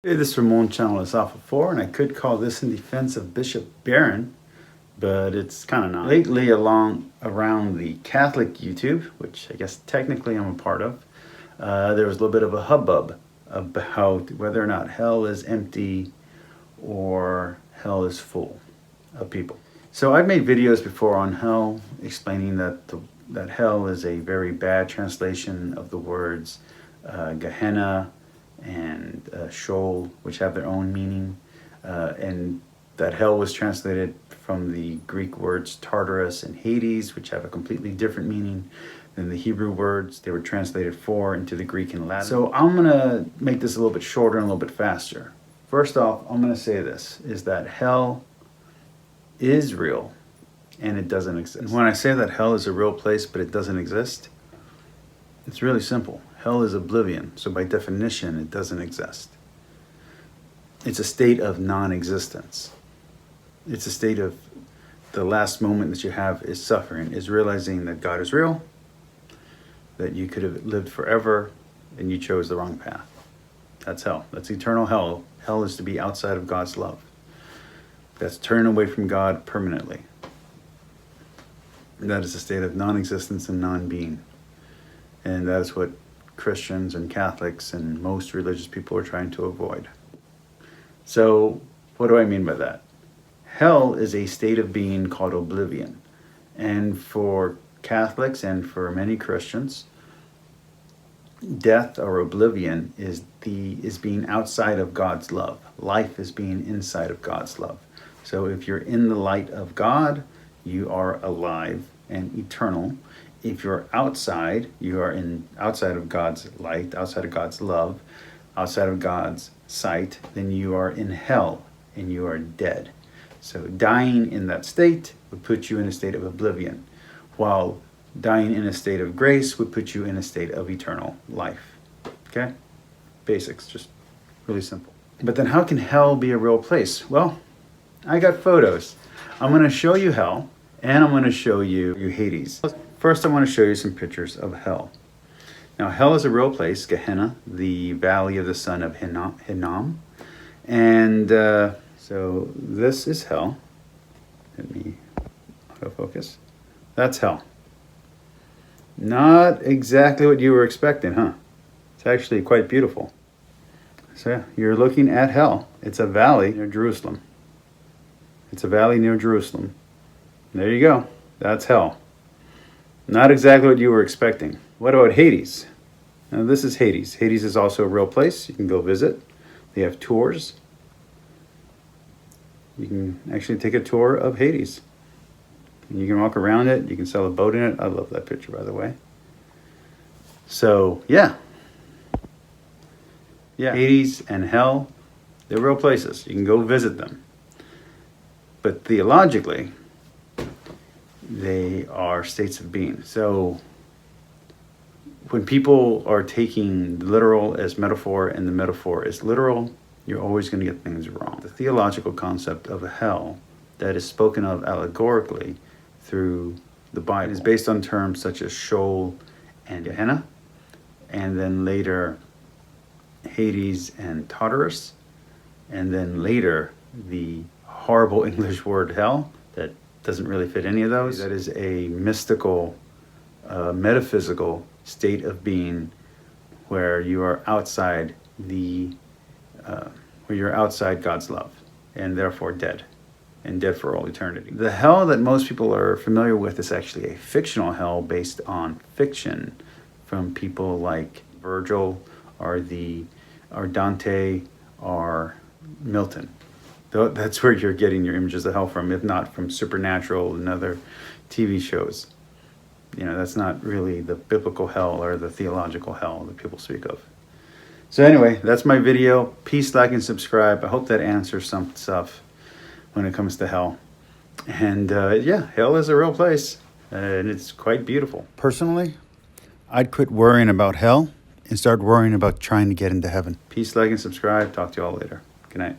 Hey, this Ramon channel is Alpha 4, and I could call this in defense of Bishop Barron, but it's kind of not. Lately, around the Catholic YouTube, which I guess technically I'm a part of, there was a little bit of a hubbub about whether or not hell is empty or hell is full of people. So I've made videos before on hell, explaining that hell is a very bad translation of the words Gehenna and Sheol, which have their own meaning, and that hell was translated from the Greek words Tartarus and Hades, which have a completely different meaning than the Hebrew words they were translated for into the Greek and Latin. So I'm gonna make this a little bit shorter and a little bit faster. First off, I'm gonna say this, is that hell is real and it doesn't exist. And when I say that hell is a real place but it doesn't exist, it's really simple. Hell is oblivion, so by definition, it doesn't exist. It's a state of non-existence. It's a state of the last moment that you have is suffering, is realizing that God is real, that you could have lived forever, and you chose the wrong path. That's hell. That's eternal hell. Hell is to be outside of God's love. That's turning away from God permanently. That is a state of non-existence and non-being. And that is what Christians and Catholics and most religious people are trying to avoid. So what do I mean by that? Hell is a state of being called oblivion. And for Catholics and for many Christians, death or oblivion is being outside of God's love. Life is being inside of God's love. So if you're in the light of God, you are alive and eternal. If you're outside, you are outside of God's light, outside of God's love, outside of God's sight, then you are in hell and you are dead. So dying in that state would put you in a state of oblivion, while dying in a state of grace would put you in a state of eternal life. Okay? Basics, just really simple. But then how can hell be a real place? Well, I got photos. I'm going to show you hell, and I'm going to show you Hades. First, I want to show you some pictures of hell. Now, hell is a real place, Gehenna, the valley of the son of Hinnom. And so this is hell. Let me autofocus. That's hell. Not exactly what you were expecting, huh? It's actually quite beautiful. So yeah, you're looking at hell. It's a valley near Jerusalem. It's a valley near Jerusalem. There you go. That's hell. Not exactly what you were expecting. What about Hades? Now this is Hades. Hades is also a real place. You can go visit. They have tours. You can actually take a tour of Hades. And you can walk around it. You can sail a boat in it. I love that picture, by the way. So, yeah. Hades and hell, they're real places. You can go visit them. But theologically, they are states of being. So when people are taking literal as metaphor and the metaphor as literal, you're always going to get things wrong. The theological concept of a hell that is spoken of allegorically through the Bible is based on terms such as Sheol and Gehenna, and then later Hades and Tartarus, and then later the horrible English word hell that doesn't really fit any of those. That is a mystical, metaphysical state of being where you are outside God's love, and therefore dead, and dead for all eternity. The hell that most people are familiar with is actually a fictional hell based on fiction from people like Virgil or Dante or Milton. That's where you're getting your images of hell from, if not from Supernatural and other TV shows. You know, that's not really the biblical hell or the theological hell that people speak of. So anyway, that's my video. Peace, like, and subscribe. I hope that answers some stuff when it comes to hell. And yeah, hell is a real place, and it's quite beautiful. Personally, I'd quit worrying about hell and start worrying about trying to get into heaven. Peace, like, and subscribe. Talk to you all later. Good night.